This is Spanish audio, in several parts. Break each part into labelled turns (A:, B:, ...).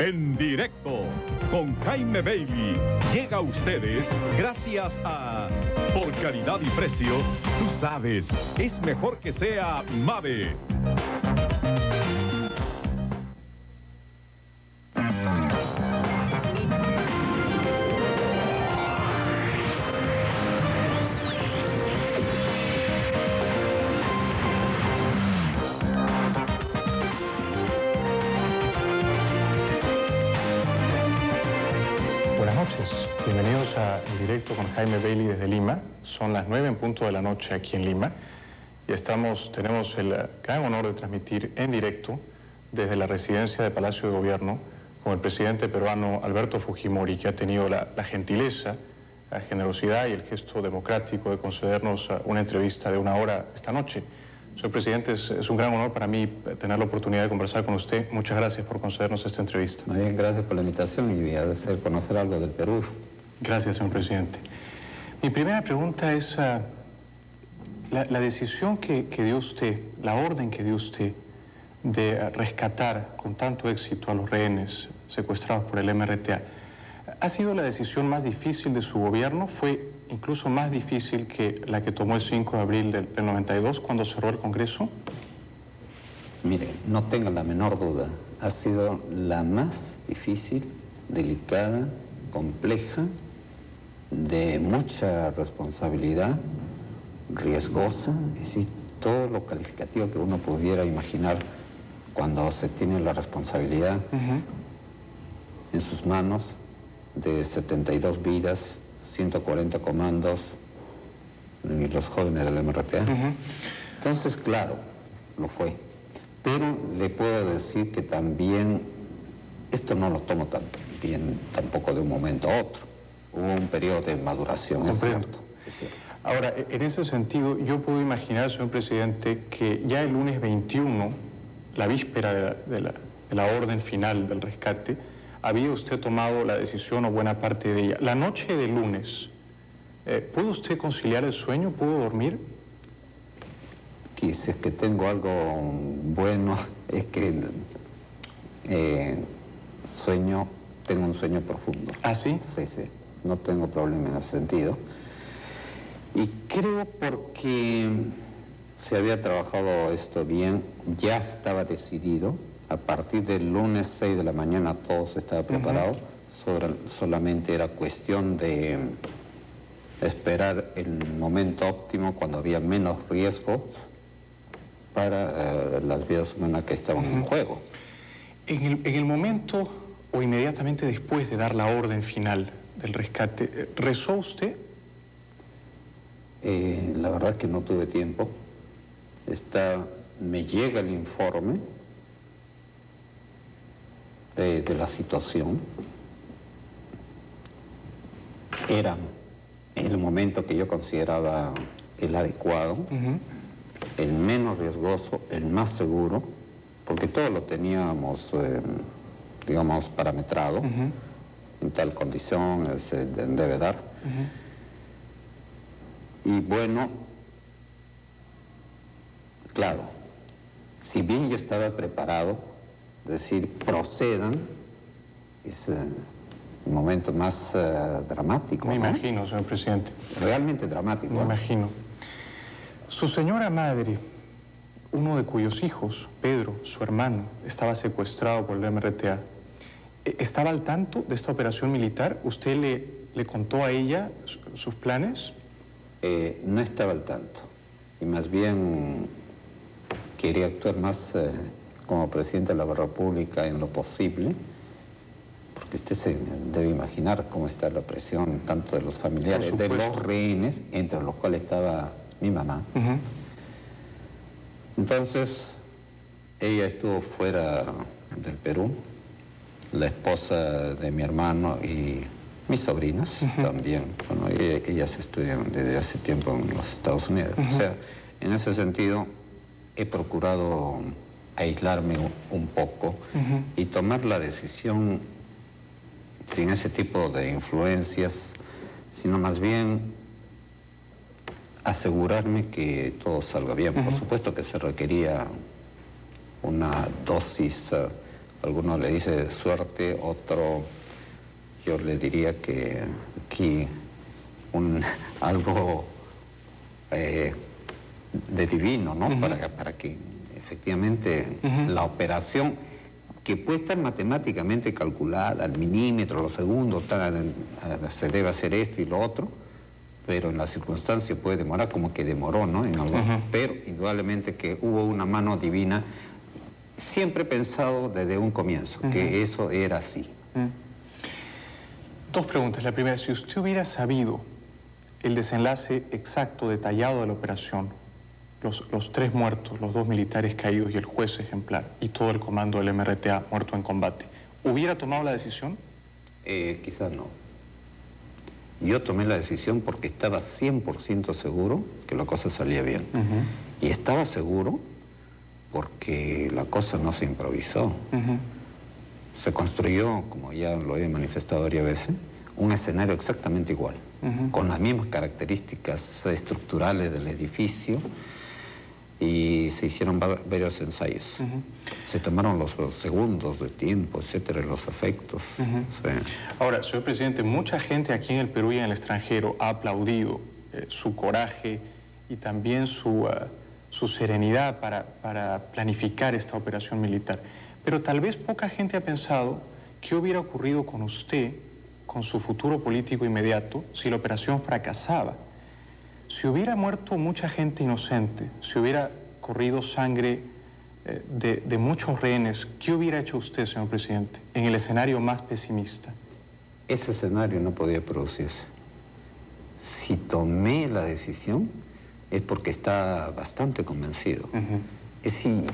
A: En directo con Jaime Bailey llega a ustedes gracias a Por calidad y precio, tú sabes, es mejor que sea Mave.
B: Buenas noches, bienvenidos a En Directo con Jaime Bailey desde Lima. Son las 9 en punto de la noche aquí en Lima y tenemos el gran honor de transmitir en directo desde la residencia de Palacio de Gobierno con el presidente peruano Alberto Fujimori, que ha tenido la gentileza, la generosidad y el gesto democrático de concedernos una entrevista de 1 hora esta noche. Señor presidente, es un gran honor para mí tener la oportunidad de conversar con usted. Muchas gracias por concedernos esta entrevista.
C: Muy bien, gracias por la invitación y a deseo conocer algo del Perú.
B: Gracias, señor presidente. Mi primera pregunta es la decisión que dio usted, la orden que dio usted de rescatar con tanto éxito a los rehenes secuestrados por el MRTA. ¿Ha sido la decisión más difícil de su gobierno? ¿Fue incluso más difícil que la que tomó el 5 de abril del 92 cuando cerró el Congreso?
C: Mire, no tenga la menor duda. Ha sido la más difícil, delicada, compleja, de mucha responsabilidad, riesgosa, es decir, todo lo calificativo que uno pudiera imaginar cuando se tiene la responsabilidad en sus manos de 72 vidas, 140 comandos y los jóvenes del MRTA. Entonces, claro, lo fue. Pero le puedo decir que también esto no lo tomo tan bien tampoco de un momento a otro. Hubo un periodo de maduración, es cierto.
B: Ahora, en ese sentido, yo puedo imaginar, señor presidente, que ya el lunes 21, la víspera de la orden final del rescate, había usted tomado la decisión o buena parte de ella. La noche del lunes, ¿pudo usted conciliar el sueño? ¿Pudo dormir?
C: Quizás que tengo algo bueno, es que tengo un sueño profundo.
B: ¿Ah, sí?
C: Sí, sí, no tengo problema en ese sentido. Y creo porque se había trabajado esto bien, ya estaba decidido. A partir del lunes 6 de la mañana todo estaba preparado, solamente era cuestión de esperar el momento óptimo cuando había menos riesgo para las vidas humanas que estaban en juego.
B: En el momento o inmediatamente después de dar la orden final del rescate, ¿rezó usted?
C: La verdad es que no tuve tiempo. Me llega el informe de la situación. Era el momento que yo consideraba el adecuado, el menos riesgoso, el más seguro, porque todo lo teníamos, digamos, parametrado, en tal condición se debe dar. Y bueno, claro, si bien yo estaba preparado, es decir, procedan, es el momento más dramático.
B: Me
C: ¿no?
B: imagino, señor presidente.
C: Realmente dramático.
B: Me imagino. Su señora madre, uno de cuyos hijos, Pedro, su hermano, estaba secuestrado por el MRTA, ¿estaba al tanto de esta operación militar? ¿Usted le contó a ella sus planes?
C: No estaba al tanto. Y más bien quería actuar más como presidente de la República en lo posible, porque usted se debe imaginar cómo está la presión tanto de los familiares, de los rehenes, entre los cuales estaba mi mamá. Entonces, ella estuvo fuera del Perú, la esposa de mi hermano y mis sobrinas también. Bueno, ellas estudian desde hace tiempo en los Estados Unidos. O sea, en ese sentido, he procurado aislarme un poco y tomar la decisión sin ese tipo de influencias, sino más bien asegurarme que todo salga bien. Por supuesto que se requería una dosis Algunos le dice suerte, otro yo le diría que aquí algo de divino, ¿no? Para que efectivamente la operación, que puede estar matemáticamente calculada al milímetro, los segundos, se debe hacer esto y lo otro, pero en las circunstancias puede demorar como que demoró, ¿no? Pero indudablemente que hubo una mano divina. Siempre he pensado desde un comienzo que eso era así.
B: Dos preguntas. La primera, si usted hubiera sabido el desenlace exacto, detallado de la operación, los 3 muertos, los 2 militares caídos y el juez ejemplar, y todo el comando del MRTA muerto en combate, ¿hubiera tomado la decisión?
C: Quizás no. Yo tomé la decisión porque estaba 100% seguro que la cosa salía bien. Y estaba seguro porque la cosa no se improvisó. Se construyó, como ya lo he manifestado varias veces, un escenario exactamente igual, con las mismas características estructurales del edificio, y se hicieron varios ensayos. Se tomaron los segundos de tiempo, etcétera, los efectos. Sí.
B: Ahora, señor presidente, mucha gente aquí en el Perú y en el extranjero ha aplaudido su coraje y también su serenidad para planificar esta operación militar. Pero tal vez poca gente ha pensado qué hubiera ocurrido con usted, con su futuro político inmediato, si la operación fracasaba. Si hubiera muerto mucha gente inocente, si hubiera corrido sangre de muchos rehenes, ¿qué hubiera hecho usted, señor presidente, en el escenario más pesimista?
C: Ese escenario no podía producirse. Si tomé la decisión es porque estaba bastante convencido. Es decir,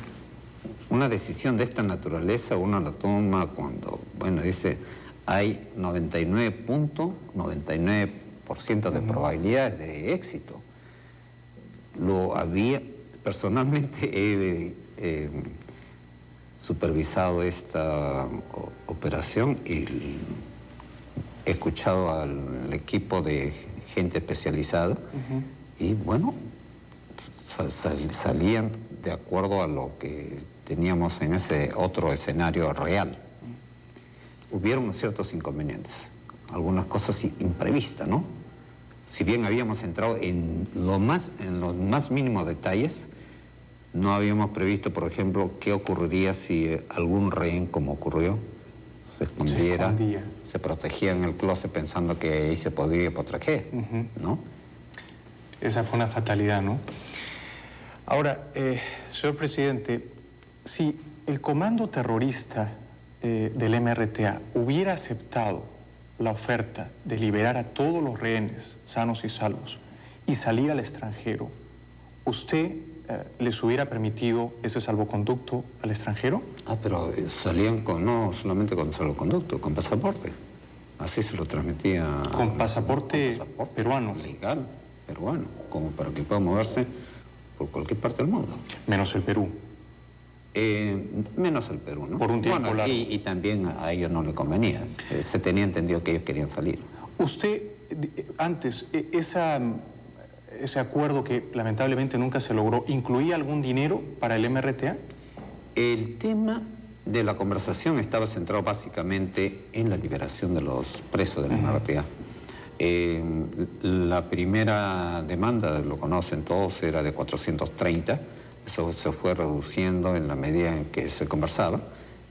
C: una decisión de esta naturaleza uno la toma cuando, bueno, dice, hay 99.99% de probabilidades de éxito. Lo había, personalmente he supervisado esta operación y he escuchado al equipo de gente especializada y bueno, salían de acuerdo a lo que teníamos en ese otro escenario real. Hubieron ciertos inconvenientes, algunas cosas imprevistas, ¿no? Si bien habíamos entrado en los más mínimos detalles, no habíamos previsto, por ejemplo, qué ocurriría si algún rehén, como ocurrió, se escondiera, se protegía en el closet pensando que ahí se podría proteger, ¿no?
B: Esa fue una fatalidad, ¿no? Ahora, señor presidente, si el comando terrorista del MRTA hubiera aceptado la oferta de liberar a todos los rehenes sanos y salvos y salir al extranjero, ¿usted les hubiera permitido ese salvoconducto al extranjero?
C: Pero salían no solamente con salvoconducto, con pasaporte. Así se lo transmitía.
B: ¿Con pasaporte peruano?
C: Legal, peruano, como para que pueda moverse por cualquier parte del mundo.
B: Menos el Perú.
C: Menos el Perú, ¿no?
B: Por un tiempo largo.
C: Y también a ellos no les convenía. Se tenía entendido que ellos querían salir.
B: Usted, antes, ese acuerdo que lamentablemente nunca se logró, ¿incluía algún dinero para el MRTA?
C: El tema de la conversación estaba centrado básicamente en la liberación de los presos del MRTA. La primera demanda, lo conocen todos, era de 430. Eso se fue reduciendo en la medida en que se conversaba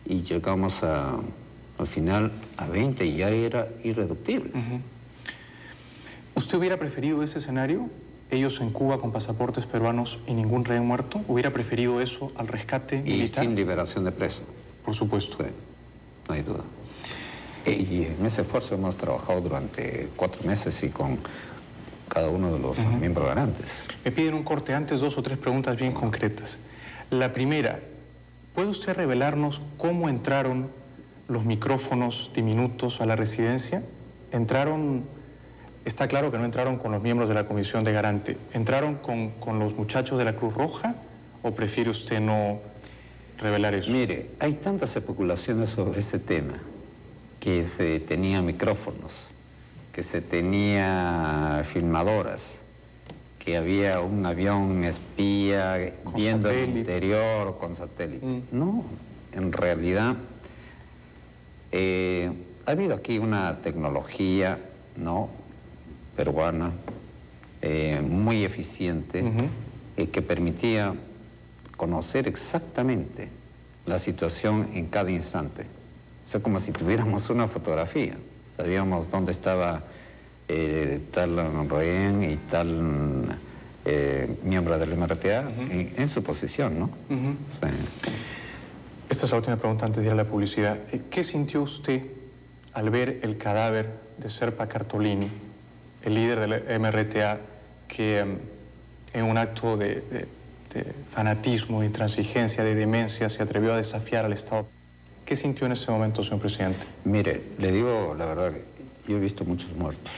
C: y llegamos al final a 20 y ya era irreductible.
B: ¿Usted hubiera preferido ese escenario? Ellos en Cuba con pasaportes peruanos y ningún rehén muerto. ¿Hubiera preferido eso al rescate militar?
C: Y sin liberación de presos.
B: Por supuesto.
C: Sí, no hay duda. Y en ese esfuerzo hemos trabajado durante 4 meses y con cada uno de los miembros garantes.
B: Me piden un corte antes, 2 o 3 preguntas bien concretas. La primera, ¿puede usted revelarnos cómo entraron los micrófonos diminutos a la residencia? ¿Entraron, está claro que no entraron con los miembros de la Comisión de Garante, ¿entraron con los muchachos de la Cruz Roja o prefiere usted no revelar eso?
C: Mire, hay tantas especulaciones sobre ese tema, que se tenía micrófonos, que se tenía filmadoras, que había un avión espía viendo el interior con satélite. No, en realidad Ha habido aquí una tecnología, ¿no?, peruana, muy eficiente, que permitía conocer exactamente la situación en cada instante. O sea, como si tuviéramos una fotografía. Sabíamos dónde estaba tal rehén y tal miembro del MRTA en su posición, ¿no? Sí.
B: Esta es la última pregunta antes de ir a la publicidad. ¿Qué sintió usted al ver el cadáver de Serpa Cartolini, el líder del MRTA, que en un acto de fanatismo, de intransigencia, de demencia, se atrevió a desafiar al Estado? ¿Qué sintió en ese momento, señor presidente?
C: Mire, le digo la verdad, yo he visto muchos muertos.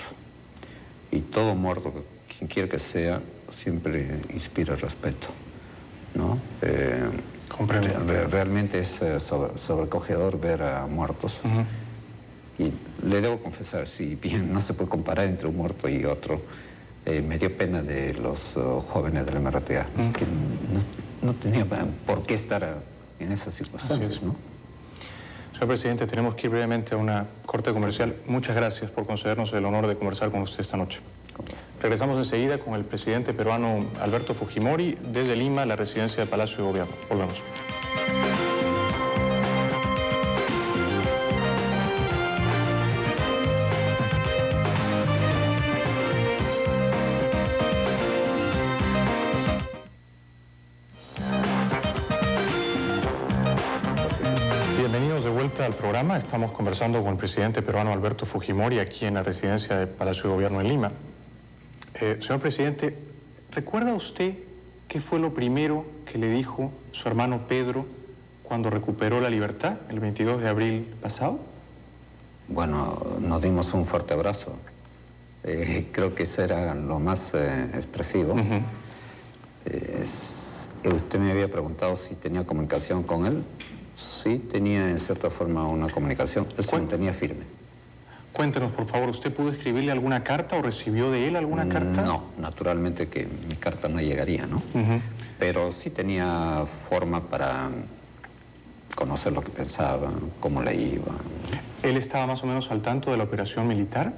C: Y todo muerto, quien quiera que sea, siempre inspira respeto, ¿no?
B: Comprendo.
C: Realmente es sobrecogedor ver a muertos. Y le debo confesar, si bien no se puede comparar entre un muerto y otro, me dio pena de los jóvenes del MRTA, que no tenían por qué estar en esas circunstancias, ¿no?
B: Señor presidente, tenemos que ir brevemente a una corte comercial. Muchas gracias por concedernos el honor de conversar con usted esta noche. Regresamos enseguida con el presidente peruano Alberto Fujimori desde Lima, la residencia del Palacio de Gobierno. Volvemos. Bienvenidos de vuelta al programa. Estamos conversando con el presidente peruano Alberto Fujimori aquí en la residencia del Palacio de Gobierno en Lima. Señor presidente, ¿recuerda usted qué fue lo primero que le dijo su hermano Pedro cuando recuperó la libertad el 22 de abril pasado?
C: Bueno, nos dimos un fuerte abrazo. Creo que eso era lo más expresivo. Usted me había preguntado si tenía comunicación con él. Sí, tenía en cierta forma una comunicación. Él se mantenía firme.
B: Cuéntenos, por favor, ¿usted pudo escribirle alguna carta o recibió de él alguna carta?
C: No, naturalmente que mi carta no llegaría, ¿no? Pero sí tenía forma para conocer lo que pensaba, cómo le iba.
B: ¿Él estaba más o menos al tanto de la operación militar?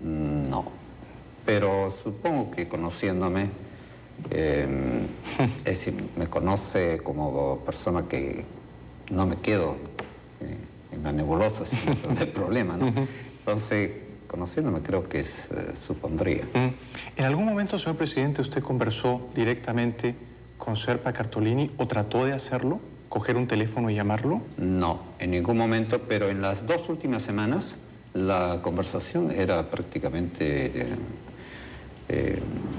C: No, pero supongo que conociéndome, es decir, me conoce como persona que no me quedo en la nebulosa sin resolver el problema, ¿no? Entonces, conociéndome, creo que supondría.
B: ¿En algún momento, señor presidente, usted conversó directamente con Serpa Cartolini o trató de hacerlo? ¿Coger un teléfono y llamarlo?
C: No, en ningún momento, pero en las 2 últimas semanas la conversación era prácticamente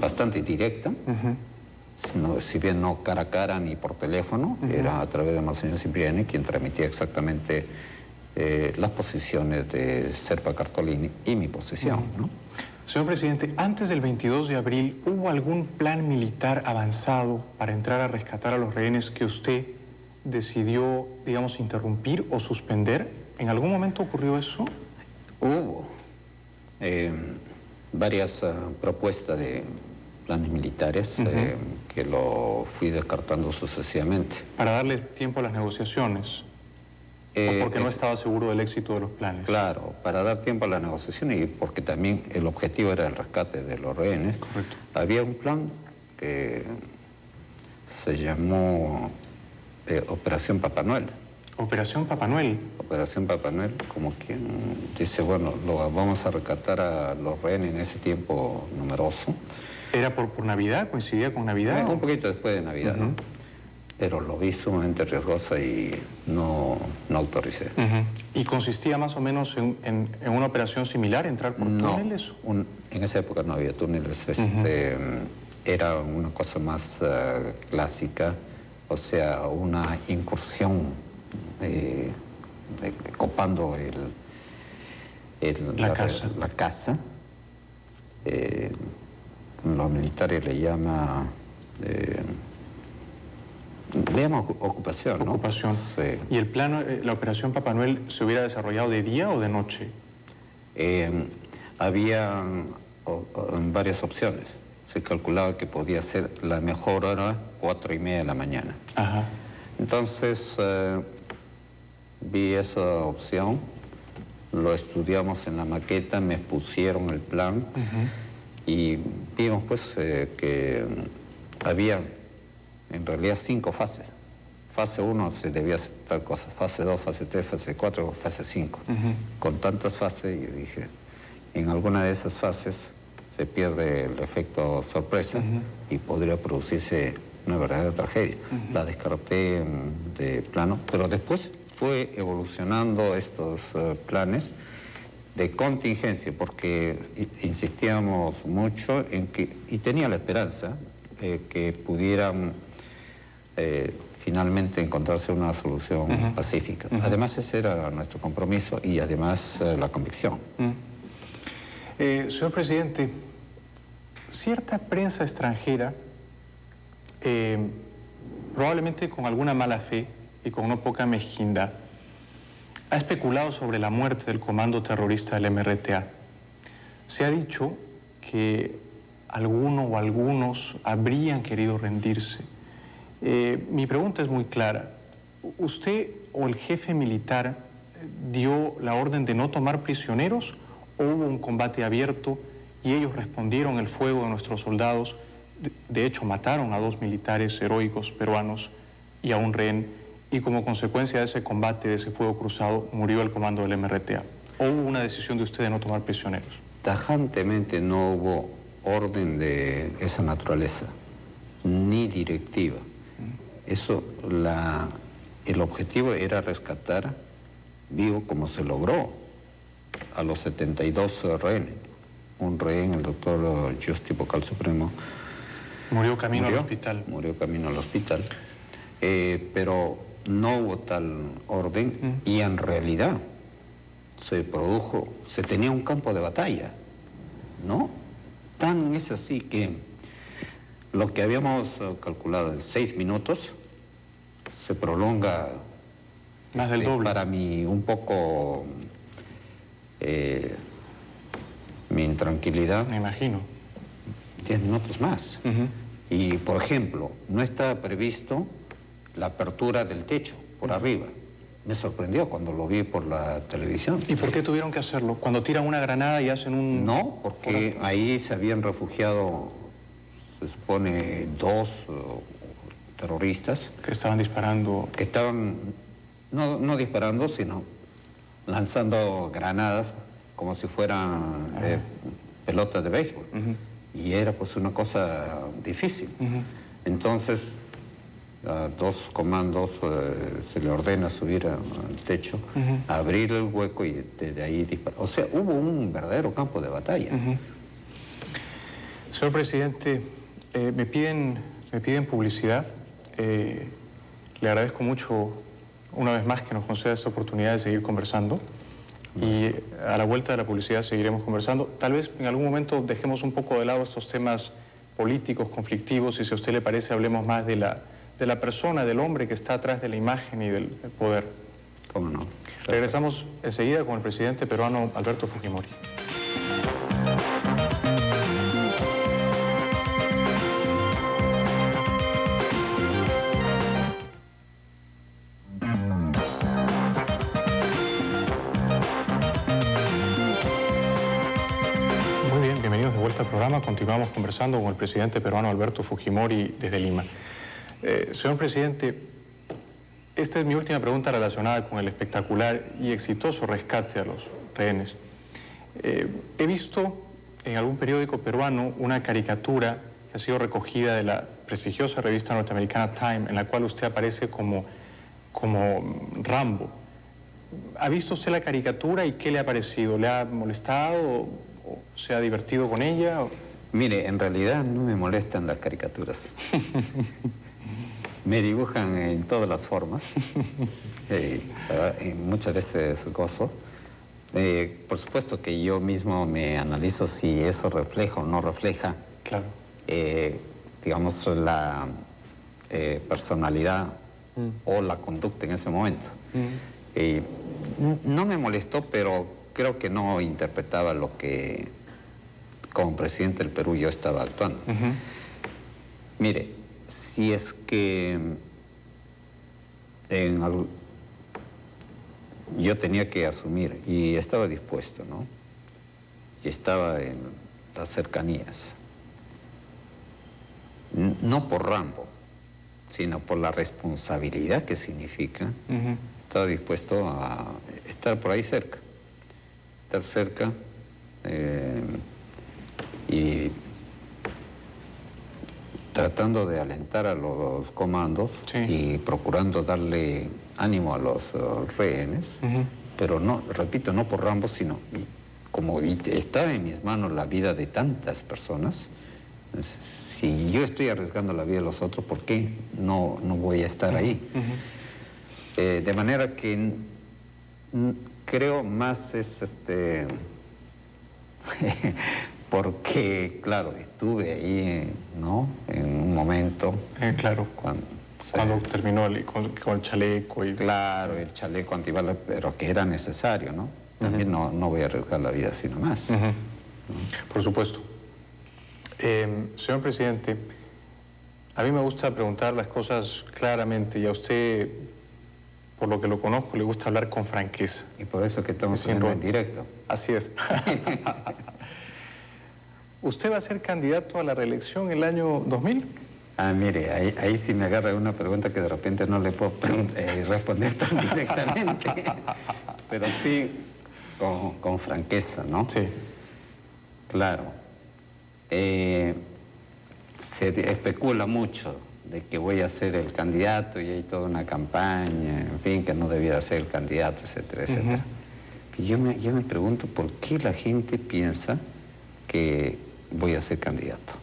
C: bastante directa. Si bien no cara a cara ni por teléfono, era a través de Monseñor Cipriani quien transmitía exactamente las posiciones de Serpa Cartolini y mi posición, ¿no?
B: Señor presidente, antes del 22 de abril, ¿hubo algún plan militar avanzado para entrar a rescatar a los rehenes que usted decidió, digamos, interrumpir o suspender? ¿En algún momento ocurrió eso?
C: Hubo varias propuestas de planes militares que lo fui descartando sucesivamente.
B: ¿Para darle tiempo a las negociaciones? ¿O porque no estaba seguro del éxito de los planes?
C: Claro, para dar tiempo a la negociación y porque también el objetivo era el rescate de los rehenes.
B: Correcto.
C: Había un plan que se llamó Operación Papá Noel.
B: ¿Operación Papá Noel?
C: Operación Papá Noel, como quien dice, bueno, vamos a rescatar a los rehenes en ese tiempo numeroso.
B: ¿Era por Navidad? ¿Coincidía con Navidad?
C: Un poquito después de Navidad, ¿no? Pero lo vi sumamente riesgosa y no autoricé.
B: ¿Y consistía más o menos en una operación similar, entrar por túneles?
C: En esa época no había túneles. Era una cosa más clásica, o sea, una incursión copando la casa. Los militares le llaman ocupación, ¿no?
B: Ocupación.
C: Sí.
B: ¿Y el plan, la operación Papá Noel, se hubiera desarrollado de día o de noche?
C: Había varias opciones. Se calculaba que podía ser la mejor hora 4:30 de la mañana.
B: Ajá.
C: Entonces vi esa opción lo estudiamos en la maqueta, me pusieron el plan y vimos pues que había en realidad 5 fases. Fase 1 se debía hacer tal cosa, fase 2, fase 3, fase 4, fase 5. Con tantas fases, yo dije, en alguna de esas fases se pierde el efecto sorpresa y podría producirse una verdadera tragedia. La descarté de plano, pero después fue evolucionando estos planes de contingencia, porque insistíamos mucho en que, y tenía la esperanza, que pudieran finalmente encontrarse una solución pacífica. Además, ese era nuestro compromiso y además la convicción.
B: Señor presidente, cierta prensa extranjera, probablemente con alguna mala fe y con no poca mezquindad, ha especulado sobre la muerte del comando terrorista del MRTA. Se ha dicho que alguno o algunos habrían querido rendirse. Mi pregunta es muy clara. ¿Usted o el jefe militar dio la orden de no tomar prisioneros o hubo un combate abierto y ellos respondieron el fuego de nuestros soldados? De hecho, mataron a 2 militares heroicos peruanos y a un rehén, y como consecuencia de ese combate, de ese fuego cruzado, murió el comando del MRTA. ¿O hubo una decisión de usted de no tomar prisioneros?
C: Tajantemente no hubo orden de esa naturaleza, ni directiva. Eso, el objetivo era rescatar vivo, como se logró, a los 72 rehenes. Un rehén, el doctor Justi Vocal Supremo,
B: murió camino al hospital.
C: Murió camino al hospital. Pero no hubo tal orden y en realidad se tenía un campo de batalla, ¿no? Tan es así que lo que habíamos calculado en 6 minutos se prolonga
B: más del doble.
C: Para mí un poco mi intranquilidad.
B: Me imagino.
C: 10 minutos más. Y, por ejemplo, no estaba previsto la apertura del techo por arriba. Me sorprendió cuando lo vi por la televisión.
B: ¿Y por qué tuvieron que hacerlo? Cuando tiran una granada y hacen un...
C: No, porque ahí se habían refugiado, se supone, 2 terroristas.
B: Que estaban disparando.
C: Que estaban, no disparando, sino lanzando granadas como si fueran pelotas de béisbol. Y era pues una cosa difícil. Entonces, a 2 comandos se le ordena subir al techo, abrir el hueco y desde ahí disparar. O sea, hubo un verdadero campo de batalla.
B: Señor presidente, me piden publicidad. Le agradezco mucho una vez más que nos conceda esta oportunidad de seguir conversando. Y a la vuelta de la publicidad seguiremos conversando. Tal vez en algún momento dejemos un poco de lado estos temas políticos, conflictivos, y si a usted le parece hablemos más de la persona, del hombre que está atrás de la imagen y del poder.
C: ¿Cómo no?
B: Regresamos enseguida con el presidente peruano Alberto Fujimori. Programa. Continuamos conversando con el presidente peruano Alberto Fujimori desde Lima. Señor presidente, esta es mi última pregunta relacionada con el espectacular y exitoso rescate a los rehenes. He visto en algún periódico peruano una caricatura que ha sido recogida de la prestigiosa revista norteamericana Time, en la cual usted aparece como Rambo. ¿Ha visto usted la caricatura y qué le ha parecido? ¿Le ha molestado o se ha divertido con ella?
C: Mire, en realidad no me molestan las caricaturas. Me dibujan en todas las formas. Y muchas veces gozo. Por supuesto que yo mismo me analizo si eso refleja o no refleja,
B: claro,
C: digamos, la personalidad o la conducta en ese momento. No me molestó, pero creo que no interpretaba lo que como presidente del Perú yo estaba actuando. Mire, si es que yo tenía que asumir y estaba dispuesto, ¿no? Y estaba en las cercanías. No por Rambo, sino por la responsabilidad que significa. Estaba dispuesto a estar por ahí cerca. Estar cerca y tratando de alentar a los comandos y procurando darle ánimo a los rehenes, pero no, repito, no por Rambo, sino como estaba en mis manos la vida de tantas personas. Si yo estoy arriesgando la vida de los otros, ¿por qué no voy a estar ahí? De manera que creo más es porque, claro, estuve ahí, ¿no? En un momento.
B: Claro. Cuando terminó con el chaleco.
C: Claro, el chaleco antibalas, pero que era necesario, ¿no? También no voy a arriesgar la vida así nomás.
B: Por supuesto. Señor presidente, a mí me gusta preguntar las cosas claramente y a usted, por lo que lo conozco, le gusta hablar con franqueza.
C: Y por eso es que estamos haciendo en directo.
B: Así es. ¿Usted va a ser candidato a la reelección el año 2000?
C: Mire, ahí sí me agarra una pregunta que de repente no le puedo responder tan directamente. Pero sí con franqueza, ¿no?
B: Sí.
C: Claro. Se especula mucho de que voy a ser el candidato y hay toda una campaña, en fin, que no debiera ser el candidato, etcétera, etcétera. Y yo me pregunto por qué la gente piensa que voy a ser candidato.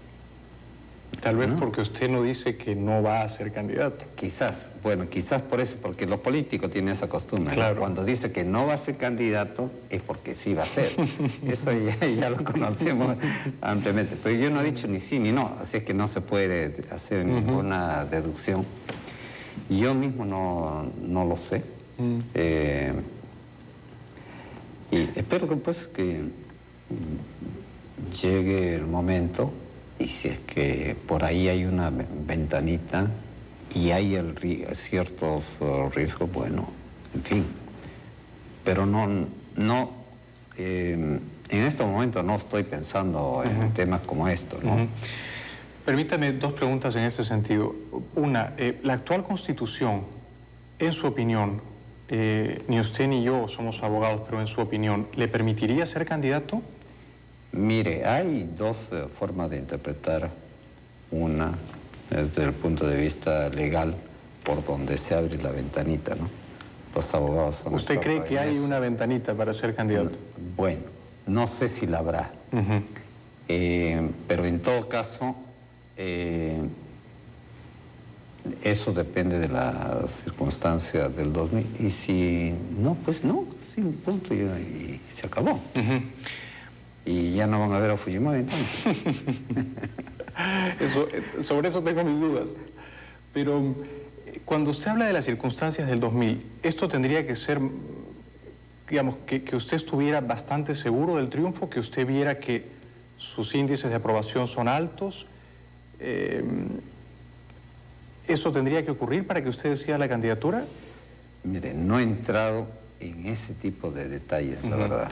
B: Tal vez porque usted no dice que no va a ser candidato.
C: Quizás, bueno, quizás por eso, porque los políticos tienen esa costumbre.
B: Claro.
C: ¿No? Cuando dice que no va a ser candidato es porque sí va a ser. Eso ya lo conocemos ampliamente. Pero yo no he dicho ni sí ni no, así es que no se puede hacer ninguna deducción. Yo mismo no lo sé. Y espero que pues que llegue el momento. Y si es que por ahí hay una ventanita y hay ciertos riesgos, bueno, en fin. Pero en estos momentos no estoy pensando en temas como estos, ¿no?
B: Permítame dos preguntas en ese sentido. Una, la actual Constitución, en su opinión, ni usted ni yo somos abogados, pero en su opinión, ¿le permitiría ser candidato?
C: Mire, hay dos formas de interpretar. Una, desde el punto de vista legal, por donde se abre la ventanita, ¿no? Los abogados son...
B: ¿Usted cree que hay una ventanita para ser candidato?
C: Bueno, no sé si la habrá. Pero en todo caso, eso depende de las circunstancias del 2000. Y si no, pues no, sí, punto, y se acabó. Y ya no van a ver a Fujimori entonces.
B: Sobre eso tengo mis dudas. Pero cuando usted habla de las circunstancias del 2000, esto tendría que ser, digamos, que usted estuviera bastante seguro del triunfo, que usted viera que sus índices de aprobación son altos. ¿Eso tendría que ocurrir para que usted decida la candidatura?
C: Mire, no he entrado en ese tipo de detalles, la verdad.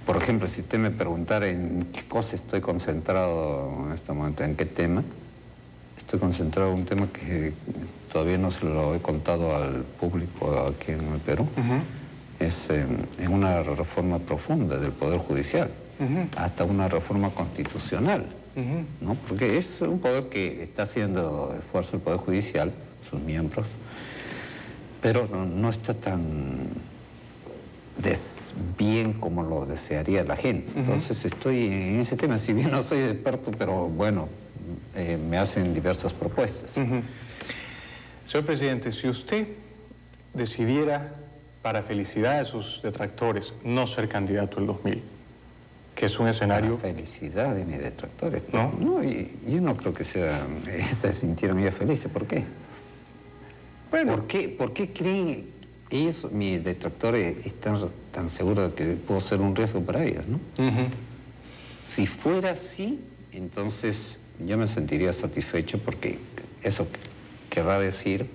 C: Por ejemplo, si usted me preguntara en qué cosa estoy concentrado en este momento, en qué tema, estoy concentrado en un tema que todavía no se lo he contado al público aquí en el Perú. Es en una reforma profunda del Poder Judicial, hasta una reforma constitucional, ¿no? Porque es un poder que está haciendo esfuerzo el Poder Judicial, sus miembros, pero no está tan bien como lo desearía la gente. Entonces estoy en ese tema, si bien no soy experto, pero bueno, me hacen diversas propuestas.
B: Señor presidente, si usted decidiera, para felicidad de sus detractores, no ser candidato el 2000, que es un escenario...
C: Para felicidad de mis detractores.
B: ¿No?
C: No, yo no creo que se sintieran muy felices. ¿Por qué?
B: Bueno.
C: ¿Por qué creen ellos, mis detractores, están tan seguros de que puedo ser un riesgo para ellos, ¿no? Si fuera así, entonces yo me sentiría satisfecho porque eso querrá decir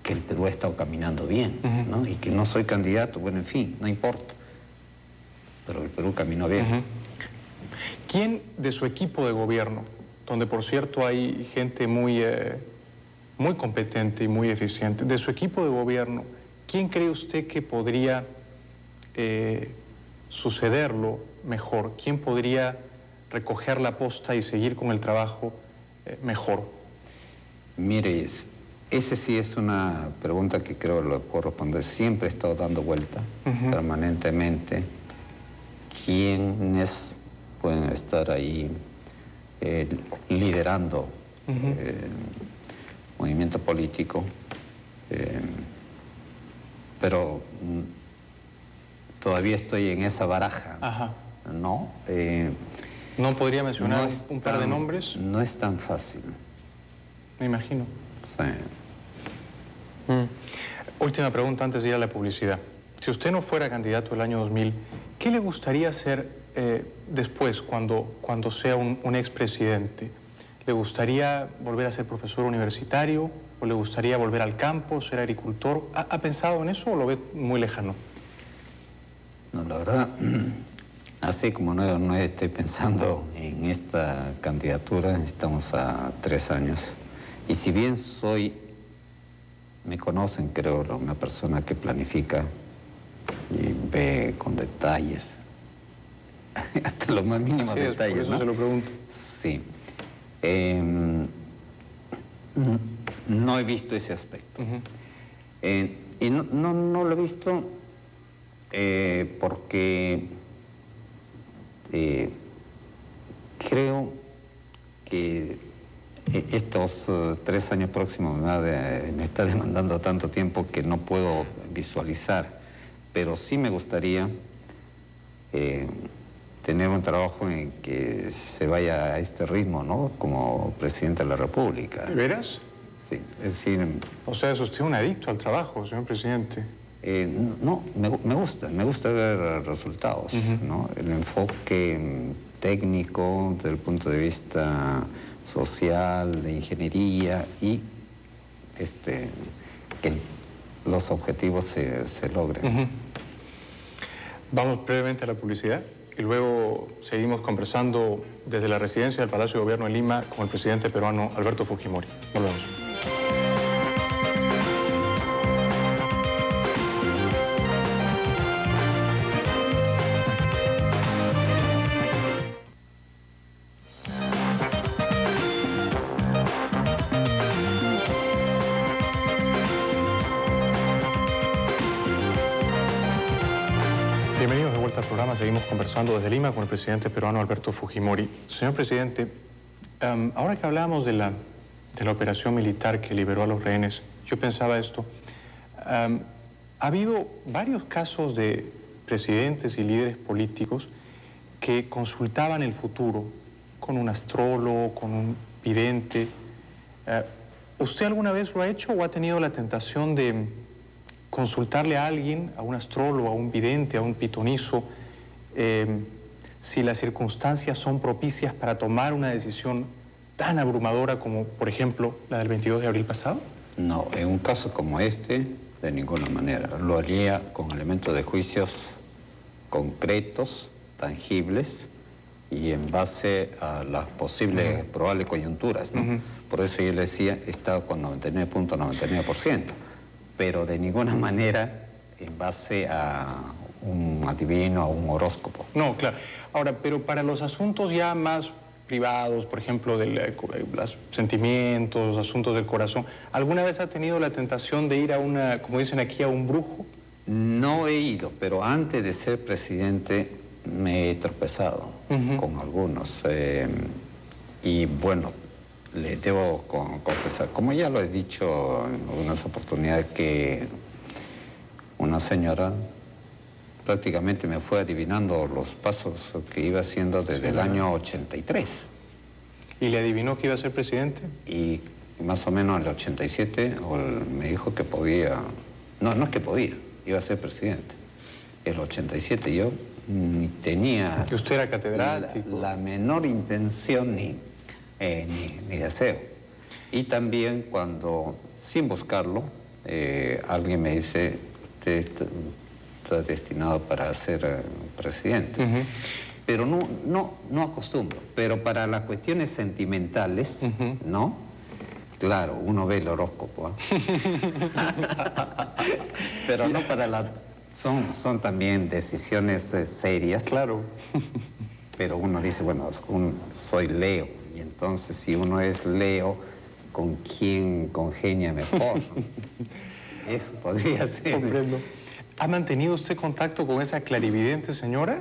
C: que el Perú ha estado caminando bien, ¿no? Y que no soy candidato, bueno, en fin, no importa. Pero el Perú caminó bien.
B: ¿Quién de su equipo de gobierno, donde por cierto hay gente muy competente y muy eficiente, de su equipo de gobierno, quién cree usted que podría sucederlo mejor? ¿Quién podría recoger la posta y seguir con el trabajo mejor?
C: Mire, esa sí es una pregunta que creo que lo puedo responder. Siempre he estado dando vuelta permanentemente. ¿Quiénes pueden estar ahí liderando movimiento político? Pero todavía estoy en esa baraja. ¿No?
B: ¿No podría mencionar un par de nombres?
C: No es tan fácil.
B: Me imagino.
C: Sí.
B: Última pregunta antes de ir a la publicidad. Si usted no fuera candidato el año 2000, ¿qué le gustaría hacer después, cuando sea un expresidente? ¿Le gustaría volver a ser profesor universitario? ¿O le gustaría volver al campo, ser agricultor? ¿Ha pensado en eso o lo ve muy lejano?
C: No, la verdad, así como no estoy pensando en esta candidatura, estamos a 3 años. Y si bien me conocen, creo, una persona que planifica y ve con detalles, hasta los más mínimos detalles,
B: por eso
C: ¿no?
B: se lo pregunto.
C: Sí. No he visto ese aspecto. Y no lo he visto porque creo que estos 3 años próximos me está demandando tanto tiempo que no puedo visualizar, pero sí me gustaría tener un trabajo en que se vaya a este ritmo, ¿no? Como presidente de la República.
B: ¿De veras?
C: Sí, es decir...
B: O sea, es usted un adicto al trabajo, señor presidente.
C: No, me gusta ver resultados, ¿no? El enfoque técnico, desde el punto de vista social, de ingeniería y que los objetivos se logren.
B: Vamos brevemente a la publicidad y luego seguimos conversando desde la residencia del Palacio de Gobierno de Lima con el presidente peruano Alberto Fujimori. Volvemos. Bienvenidos de vuelta al programa. Seguimos conversando desde Lima con el presidente peruano Alberto Fujimori. Señor presidente, ahora que hablábamos de la operación militar que liberó a los rehenes, yo pensaba esto. Ha habido varios casos de presidentes y líderes políticos que consultaban el futuro con un astrólogo, con un vidente. ¿Usted alguna vez lo ha hecho o ha tenido la tentación de consultarle a alguien, a un astrólogo, a un vidente, a un pitonizo, si las circunstancias son propicias para tomar una decisión tan abrumadora como, por ejemplo, la del 22 de abril pasado?
C: No, en un caso como este, de ninguna manera. Lo haría con elementos de juicios concretos, tangibles, y en base a las posibles, probables coyunturas, ¿no? Por eso yo le decía, estaba con 99.99%. Pero de ninguna manera en base a un adivino, a un horóscopo.
B: No, claro. Ahora, pero para los asuntos ya más privados, por ejemplo, de los sentimientos, los asuntos del corazón, ¿alguna vez ha tenido la tentación de ir a como dicen aquí, a un brujo?
C: No he ido, pero antes de ser presidente me he tropezado con algunos. Y bueno, le debo confesar, como ya lo he dicho en algunas oportunidades, que una señora prácticamente me fue adivinando los pasos que iba haciendo desde el año 83.
B: ¿Y le adivinó que iba a ser presidente?
C: Y más o menos en el 87 me dijo que podía, no es que podía, iba a ser presidente. El 87 yo ni tenía...
B: ¿Y usted era catedrático?
C: La menor intención ni deseo. Y también cuando, sin buscarlo, alguien me dice, usted está destinado para ser presidente. Pero no acostumbro. Pero para las cuestiones sentimentales, ¿no? Claro, uno ve el horóscopo. Pero no para la... Son también decisiones serias.
B: Claro.
C: Pero uno dice, bueno, soy Leo. Y entonces, si uno es Leo, ¿con quién congenia mejor? Eso podría ser.
B: Comprendo. ¿Ha mantenido usted contacto con esa clarividente señora?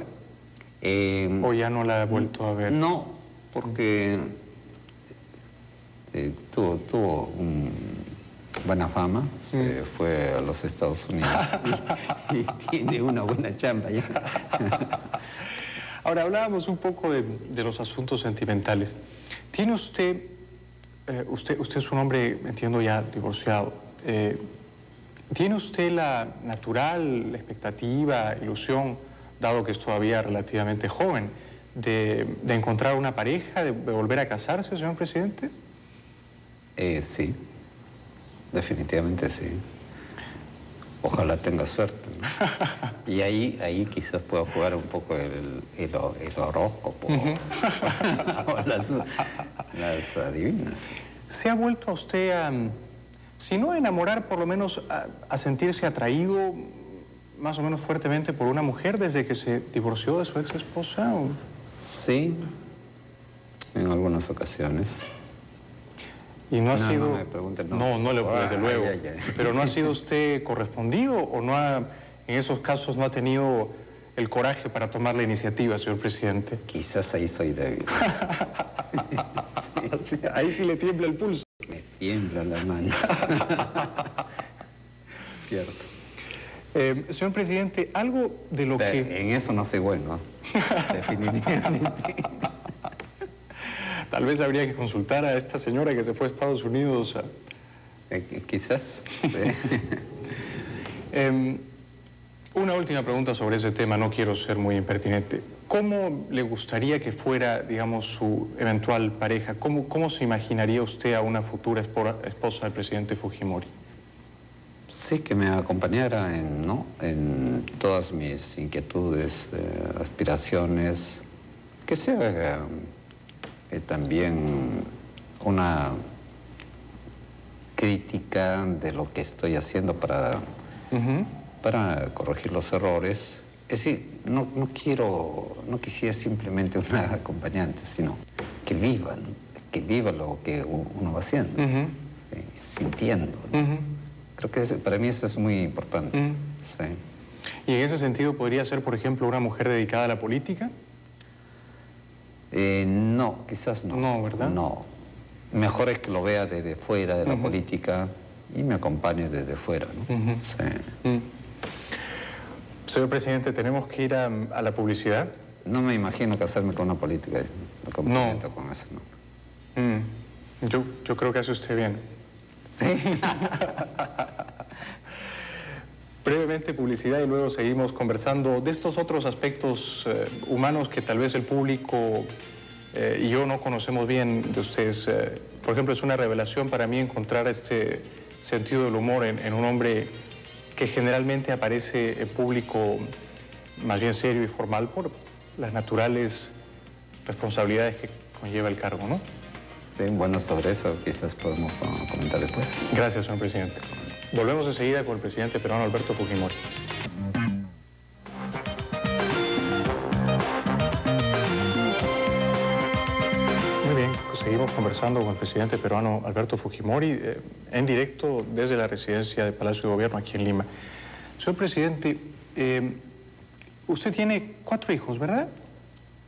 B: ¿O ya no la ha vuelto a ver?
C: No, porque tuvo buena fama, se fue a los Estados Unidos y tiene una buena chamba ya.
B: Ahora, hablábamos un poco de los asuntos sentimentales. ¿Tiene usted, usted es un hombre, entiendo, ya divorciado, ¿tiene usted la natural expectativa, ilusión, dado que es todavía relativamente joven, de encontrar una pareja, de volver a casarse, señor presidente?
C: Sí, definitivamente sí. Ojalá tenga suerte, ¿no? Y ahí quizás pueda jugar un poco el horóscopo o las adivinas.
B: ¿Se ha vuelto a usted si no a enamorar, por lo menos a sentirse atraído más o menos fuertemente por una mujer desde que se divorció de su ex esposa?
C: Sí, en algunas ocasiones.
B: ¿Y no ha sido...?
C: No me pregunten,
B: no le desde luego. ¿Pero no ha sido usted correspondido o no en esos casos no ha tenido el coraje para tomar la iniciativa, señor presidente?
C: Quizás ahí soy débil.
B: Sí, ahí sí le tiembla el pulso.
C: Me tiembla la mano. Cierto.
B: Señor presidente, algo de lo que...
C: En eso no soy bueno, definitivamente.
B: Tal vez habría que consultar a esta señora que se fue a Estados Unidos.
C: Quizás, sí.
B: Una última pregunta sobre ese tema, no quiero ser muy impertinente. ¿Cómo le gustaría que fuera, digamos, su eventual pareja? ¿Cómo se imaginaría usted a una futura esposa del presidente Fujimori?
C: Sí, que me acompañara en todas mis inquietudes, aspiraciones, que sea también una crítica de lo que estoy haciendo para corregir los errores. Es decir, no quisiera simplemente una acompañante, sino que viva lo que uno va haciendo, ¿sí? Sintiendo, ¿no? Creo que para mí eso es muy importante. Sí.
B: ¿Y en ese sentido podría ser, por ejemplo, una mujer dedicada a la política?
C: No, quizás no.
B: No, ¿verdad?
C: No. Mejor es que lo vea desde fuera de la política y me acompañe desde fuera, ¿no? Sí.
B: Señor presidente, ¿tenemos que ir a la publicidad?
C: No me imagino casarme con una política. Me comprometo con eso, ¿no?
B: Yo creo que hace usted bien.
C: Sí.
B: Brevemente publicidad y luego seguimos conversando de estos otros aspectos humanos que tal vez el público y yo no conocemos bien de ustedes. Por ejemplo, es una revelación para mí encontrar este sentido del humor en un hombre que generalmente aparece en público más bien serio y formal por las naturales responsabilidades que conlleva el cargo, ¿no?
C: Sí, bueno, sobre eso quizás podemos comentar después.
B: Gracias, señor presidente. Volvemos enseguida con el presidente peruano Alberto Fujimori. Muy bien, pues seguimos conversando con el presidente peruano Alberto Fujimori en directo desde la residencia del Palacio de Gobierno aquí en Lima. Señor presidente, usted tiene 4 hijos, ¿verdad?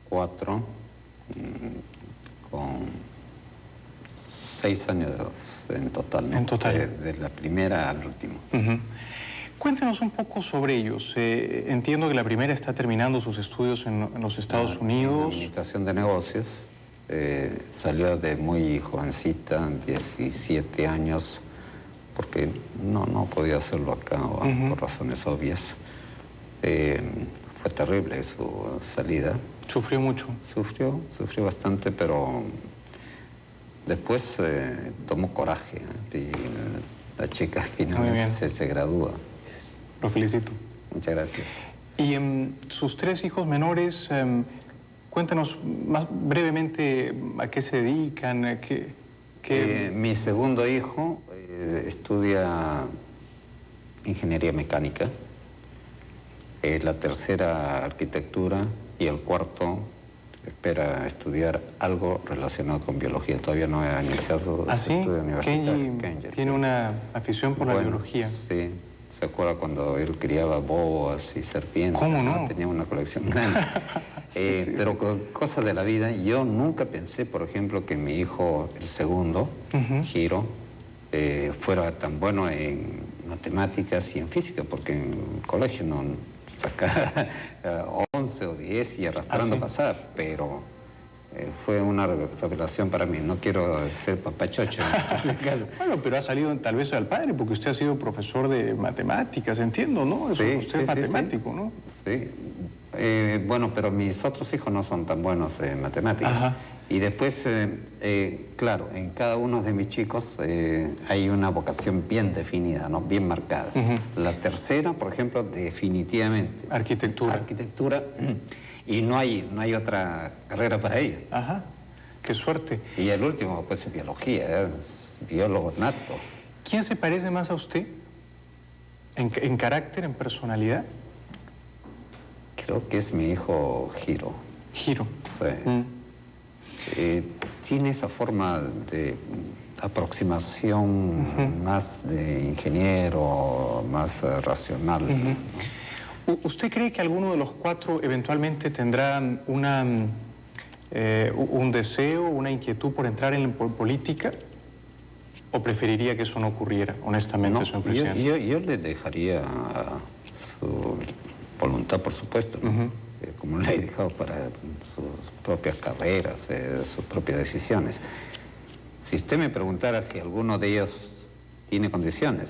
C: 4, con 6 años en total, ¿no?
B: En total.
C: De la primera al último.
B: Cuéntenos un poco sobre ellos. Entiendo que la primera está terminando sus estudios en los Estados Unidos.
C: En administración de negocios. Salió de muy jovencita, 17 años, porque no podía hacerlo acá por razones obvias. Fue terrible su salida.
B: ¿Sufrió mucho?
C: Sufrió bastante, pero después tomó coraje y la chica finalmente se gradúa.
B: Lo felicito.
C: Muchas gracias.
B: Y sus 3 hijos menores, cuéntanos más brevemente a qué se dedican,
C: Mi segundo hijo estudia ingeniería mecánica, la tercera arquitectura y el cuarto espera estudiar algo relacionado con biología. Todavía no ha iniciado su estudio universitario.
B: Kenji tiene una afición por la biología.
C: Sí. ¿Se acuerda cuando él criaba boas y serpientes?
B: ¿Cómo no?
C: Tenía una colección grande. Pero cosas de la vida. Yo nunca pensé, por ejemplo, que mi hijo, el segundo, Hiro, fuera tan bueno en matemáticas y en física, porque en el colegio no sacaba 11 o 10 y arrastrando a pasar, pero fue una revelación para mí. No quiero ser papachocho.
B: Bueno, pero ha salido tal vez al padre, porque usted ha sido profesor de matemáticas, entiendo, ¿no? Usted es matemático, ¿no?
C: Sí. Bueno, pero mis otros hijos no son tan buenos en matemáticas.
B: Ajá.
C: Y después, claro, en cada uno de mis chicos hay una vocación bien definida, ¿no? Bien marcada. La tercera, por ejemplo, definitivamente.
B: Arquitectura.
C: Arquitectura. Y no hay otra carrera para ella.
B: Ajá, qué suerte.
C: Y el último, pues, es biología, es biólogo nato.
B: ¿Quién se parece más a usted? ¿En carácter, en personalidad?
C: Creo que es mi hijo Hiro.
B: Hiro.
C: Sí. Tiene esa forma de aproximación más de ingeniero, más racional. ¿No?
B: ¿Usted cree que alguno de los 4 eventualmente tendrá un deseo, una inquietud por entrar en política? ¿O preferiría que eso no ocurriera, honestamente,
C: No,
B: señor presidente?
C: yo le dejaría su voluntad, por supuesto, ¿no? Como le he dejado para sus propias carreras, sus propias decisiones. Si usted me preguntara si alguno de ellos tiene condiciones,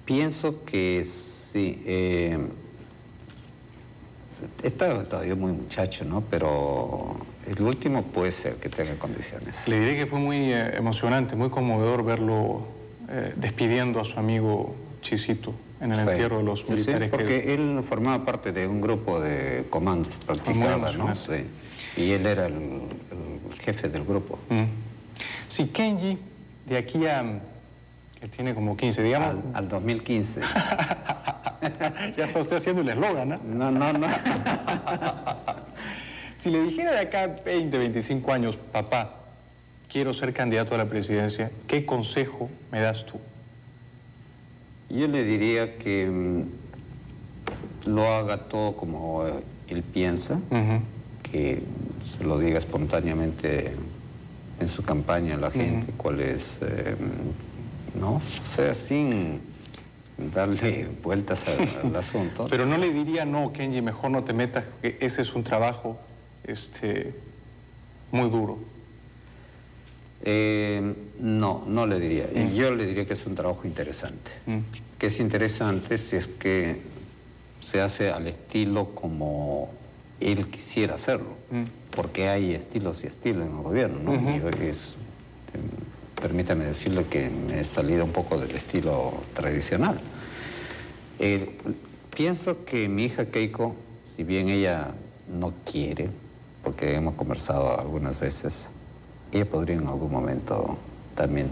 C: pienso que sí. Está todavía muy muchacho, ¿no? Pero el último puede ser que tenga condiciones.
B: Le diré que fue muy emocionante, muy conmovedor verlo despidiendo a su amigo Chisito en el entierro de los militares.
C: Sí, porque él formaba parte de un grupo de comandos, practicaba, ¿no? Sí. Y él era el jefe del grupo.
B: Sí, Kenji, de aquí a... Él tiene como 15, digamos.
C: Al 2015.
B: Ya está usted haciendo el eslogan, ¿no?
C: No.
B: Si le dijera de acá 20, 25 años, papá, quiero ser candidato a la presidencia, ¿qué consejo me das tú?
C: Yo le diría que lo haga todo como él piensa, que se lo diga espontáneamente en su campaña a la gente, cuál es... ¿no? O sea, sin darle vueltas al asunto.
B: Pero no le diría, no, Kenji, mejor no te metas, porque ese es un trabajo muy duro.
C: No le diría. Yo le diría que es un trabajo interesante. Que es interesante si es que se hace al estilo como él quisiera hacerlo. Porque hay estilos y estilos en el gobierno, ¿no? Y permítame decirle que me he salido un poco del estilo tradicional. Pienso que mi hija Keiko, si bien ella no quiere, porque hemos conversado algunas veces, ella podría en algún momento también,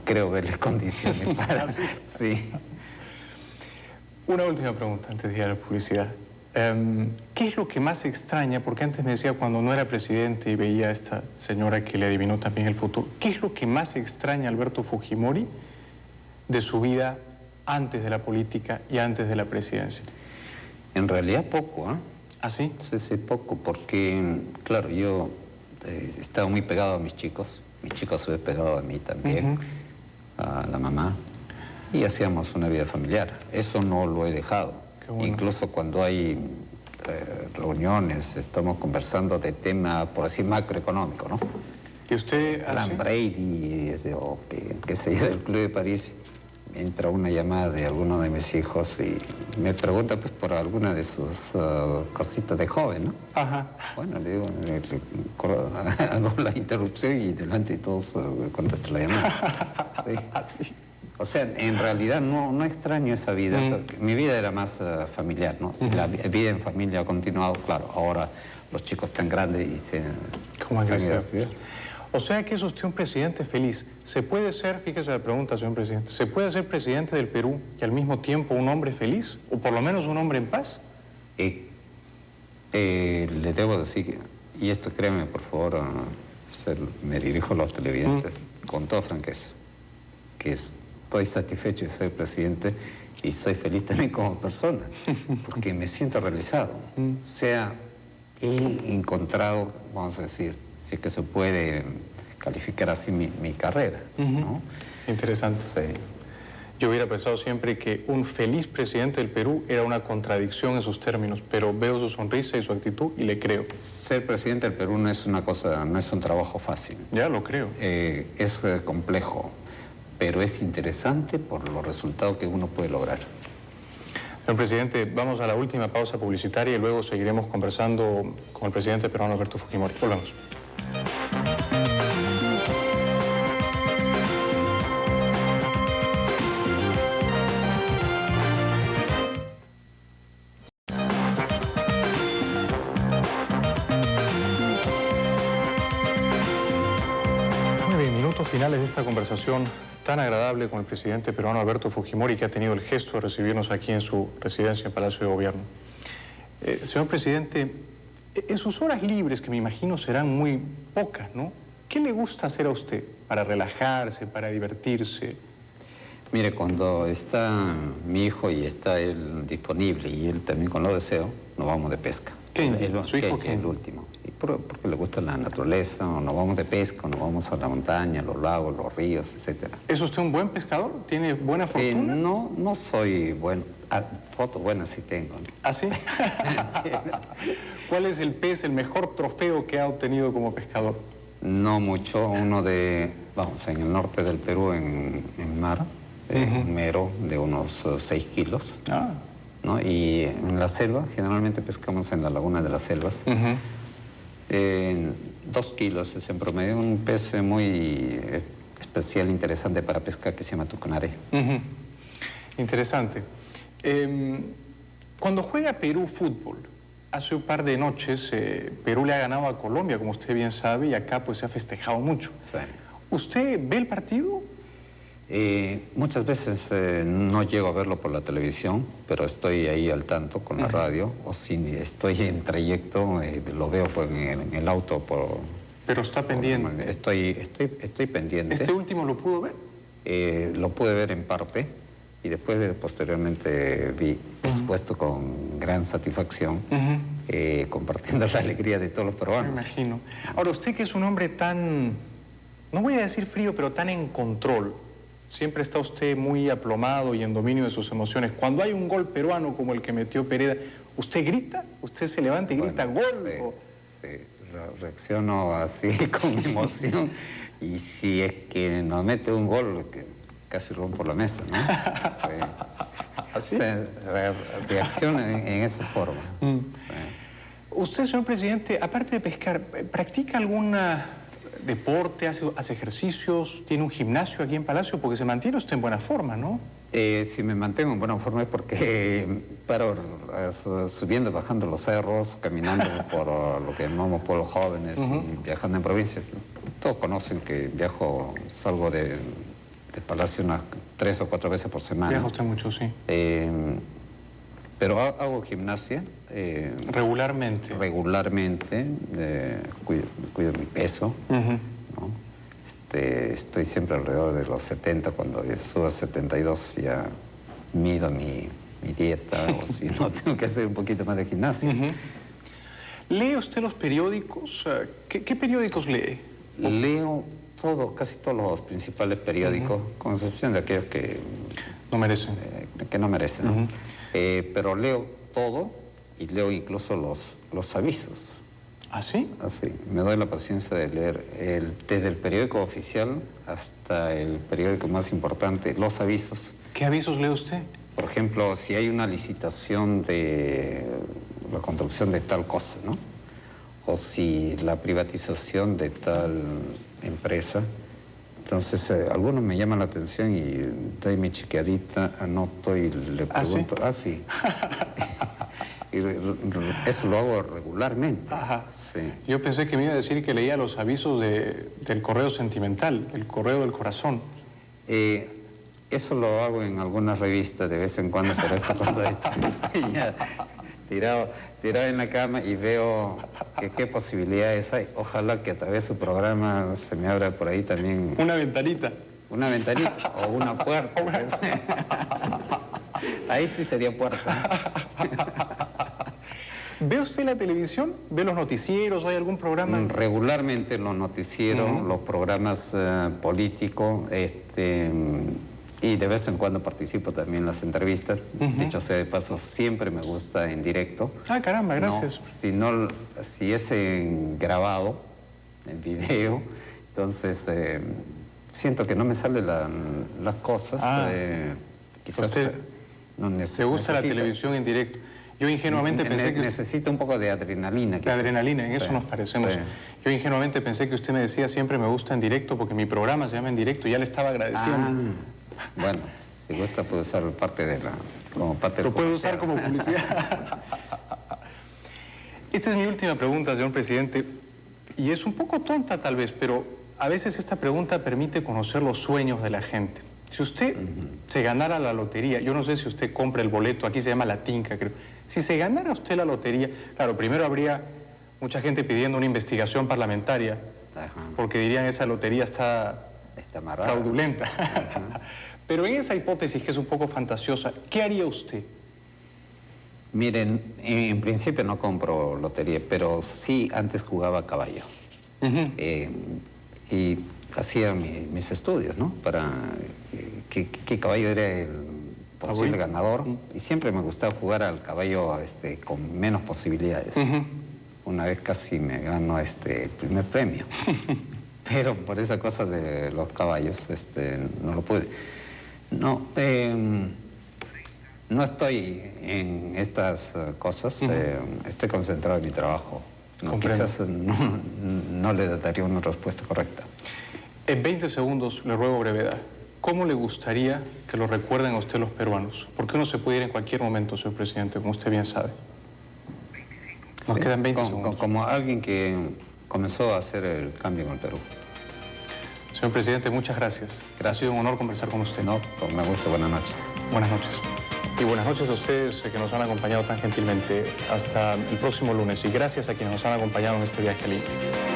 C: creo, verle condiciones para... Sí.
B: Una última pregunta antes de ir a la publicidad. ¿Qué es lo que más extraña? Porque antes me decía cuando no era presidente y veía a esta señora que le adivinó también el futuro. ¿Qué es lo que más extraña Alberto Fujimori de su vida antes de la política y antes de la presidencia?
C: En realidad poco, ¿eh?
B: ¿Ah, sí?
C: Sí, poco, porque, claro, yo estaba muy pegado a mis chicos se ve pegado a mí también, a la mamá, y hacíamos una vida familiar. Eso no lo he dejado. Bueno. Incluso cuando hay reuniones, estamos conversando de tema, por así, macroeconómico, ¿no?
B: ¿Y usted
C: Alan Brady, o qué sé yo, del Club de París, entra una llamada de alguno de mis hijos y me pregunta pues por alguna de sus cositas de joven, ¿no?
B: Ajá.
C: Bueno, le digo, hago la interrupción y delante de todos contesto la llamada. Sí.
B: Sí.
C: O sea, en realidad no extraño esa vida, porque mi vida era más familiar, ¿no? Y la vida en familia ha continuado, claro, ahora los chicos están grandes y se
B: ¿Cómo
C: se
B: han
C: han ido a
B: crecido?
C: estudiar.
B: O sea que es usted un presidente feliz. ¿Se puede ser, fíjese la pregunta, señor presidente, ¿se puede ser presidente del Perú y al mismo tiempo un hombre feliz? ¿O por lo menos un hombre en paz?
C: Le debo decir, y esto créeme, por favor, me dirijo a los televidentes con toda franqueza, que estoy satisfecho de ser presidente y soy feliz también como persona, porque me siento realizado. O sea, he encontrado, vamos a decir, si es que se puede calificar así mi carrera, ¿no?
B: Interesante.
C: Sí.
B: Yo hubiera pensado siempre que un feliz presidente del Perú era una contradicción en sus términos, pero veo su sonrisa y su actitud y le creo.
C: Ser presidente del Perú no es una cosa, no es un trabajo fácil.
B: Ya lo creo.
C: Es complejo, pero es interesante por los resultados que uno puede lograr.
B: Señor presidente, vamos a la última pausa publicitaria y luego seguiremos conversando con el presidente peruano Alberto Fujimori. Volvemos. Minutos finales de esta conversación tan agradable con el presidente peruano Alberto Fujimori, que ha tenido el gesto de recibirnos aquí en su residencia en Palacio de Gobierno. Señor presidente, en sus horas libres, que me imagino serán muy pocas, ¿no? ¿Qué le gusta hacer a usted para relajarse, para divertirse?
C: Mire, cuando está mi hijo y está él disponible y él también con lo deseo, nos vamos de pesca.
B: ¿Su hijo
C: que es el último. Y porque le gusta la naturaleza, o nos vamos de pesca, o nos vamos a la montaña, los lagos, los ríos, etc.
B: ¿Es usted un buen pescador? ¿Tiene buena fortuna?
C: No soy bueno. Fotos buenas sí tengo.
B: ¿Ah, sí? ¿Cuál es el pez, el mejor trofeo que ha obtenido como pescador?
C: No mucho. Uno vamos, en el norte del Perú, en mar, un mero de unos 6 kilos.
B: Ah.
C: ¿No? Y en la selva, generalmente pescamos en la laguna de las selvas. 2 kilos es en promedio, un pez muy especial, interesante para pescar, que se llama tucunaré.
B: Interesante. Cuando juega Perú fútbol, hace un par de noches Perú le ha ganado a Colombia, como usted bien sabe, y acá pues se ha festejado mucho.
C: Sí.
B: ¿Usted ve el partido?
C: Muchas veces no llego a verlo por la televisión, pero estoy ahí al tanto con la radio, o si estoy en trayecto, lo veo pues, en el auto.
B: Pero está pendiente.
C: Estoy pendiente.
B: ¿Este último lo pudo ver?
C: Lo pude ver en parte y después posteriormente vi, por supuesto, con gran satisfacción, compartiendo la alegría de todos los peruanos.
B: Me imagino. Ahora, usted que es un hombre tan, no voy a decir frío, pero tan en control, siempre está usted muy aplomado y en dominio de sus emociones. Cuando hay un gol peruano como el que metió Pereda, ¿usted grita? ¿Usted se levanta y grita gol?
C: Sí, reacciono así con emoción. Y si es que nos mete un gol, casi rompo la mesa, ¿no? Sí.
B: ¿Así?
C: Reacciona en esa forma. Sí.
B: Usted, señor presidente, aparte de pescar, ¿practica algún deporte, hace ejercicios, tiene un gimnasio aquí en Palacio? Porque se mantiene usted en buena forma, ¿no?
C: Si me mantengo en buena forma es porque paro subiendo, bajando los cerros, caminando por lo que llamamos pueblos jóvenes y viajando en provincias. Todos conocen que salgo de Palacio unas 3 o 4 veces por semana.
B: Viaja usted mucho, sí.
C: Pero hago gimnasia.
B: Regularmente.
C: Regularmente, cuido mi peso, ¿no? Estoy siempre alrededor de los 70, cuando subo a 72 ya mido mi dieta, o si no, tengo que hacer un poquito más de gimnasia.
B: ¿Lee usted los periódicos? ¿Qué periódicos lee?
C: Leo casi todos los principales periódicos, con excepción de aquellos que
B: no merecen.
C: No merecen, ¿no? Pero leo todo y leo incluso los avisos.
B: ¿Ah, sí?
C: Así, me doy la paciencia de leer desde el periódico oficial hasta el periódico más importante, los avisos.
B: ¿Qué avisos lee usted?
C: por ejemplo, si hay una licitación de la construcción de tal cosa, ¿no? O si la privatización de tal empresa. Entonces, algunos me llaman la atención y doy mi chequeadita, anoto y le pregunto, sí. Y eso lo hago regularmente.
B: Ajá.
C: Sí.
B: Yo pensé que me iba a decir que leía los avisos del correo sentimental, el correo del corazón.
C: Eso lo hago en algunas revistas de vez en cuando, pero eso cuando ya tirado en la cama y veo que qué posibilidades hay. Ojalá que a través de su programa se me abra por ahí también...
B: Una ventanita.
C: Una ventanita o una puerta. Ahí sí sería puerta.
B: ¿Ve usted la televisión? ¿Ve los noticieros? ¿Hay algún programa?
C: Regularmente los noticieros, los programas políticos, y de vez en cuando participo también en las entrevistas. Dicho sea de paso, siempre me gusta en directo.
B: Ah, caramba, gracias.
C: Si es en grabado, en video, entonces siento que no me salen las cosas. Quizás
B: usted ¿te gusta la televisión en directo? Yo ingenuamente pensé que...
C: Necesita un poco de adrenalina.
B: De adrenalina, en eso nos parecemos. Sí. Yo ingenuamente pensé que usted me decía siempre me gusta en directo porque mi programa se llama En Directo, ya le estaba agradeciendo.
C: Bueno, si gusta puede usar parte de como parte
B: lo puedo usar como publicidad. Esta es mi última pregunta, señor presidente, y es un poco tonta tal vez, pero a veces esta pregunta permite conocer los sueños de la gente. Si usted se ganara la lotería, yo no sé si usted compra el boleto, aquí se llama la tinca, creo. Si se ganara usted la lotería, claro, primero habría mucha gente pidiendo una investigación parlamentaria, porque dirían esa lotería está fraudulenta. Pero en esa hipótesis que es un poco fantasiosa, ¿qué haría usted?
C: Miren, en principio no compro lotería, pero sí antes jugaba a caballo. Y hacía mis estudios, ¿no? Para qué caballo era el posible ganador. Y siempre me gustaba jugar al caballo con menos posibilidades. Una vez casi me ganó el primer premio. Pero por esa cosa de los caballos no lo pude. No, no estoy en estas cosas. Estoy concentrado en mi trabajo. Quizás no le daría una respuesta correcta.
B: En 20 segundos le ruego brevedad. ¿Cómo le gustaría que lo recuerden a usted los peruanos? Porque uno se puede ir en cualquier momento, señor presidente, como usted bien sabe. Nos quedan 20 segundos.
C: Como alguien que comenzó a hacer el cambio en el Perú.
B: Señor presidente, muchas gracias. Ha sido un honor conversar con usted.
C: No, me gusta. Buenas noches.
B: Buenas noches. Y buenas noches a ustedes que nos han acompañado tan gentilmente. Hasta el próximo lunes. Y gracias a quienes nos han acompañado en este viaje a Lima.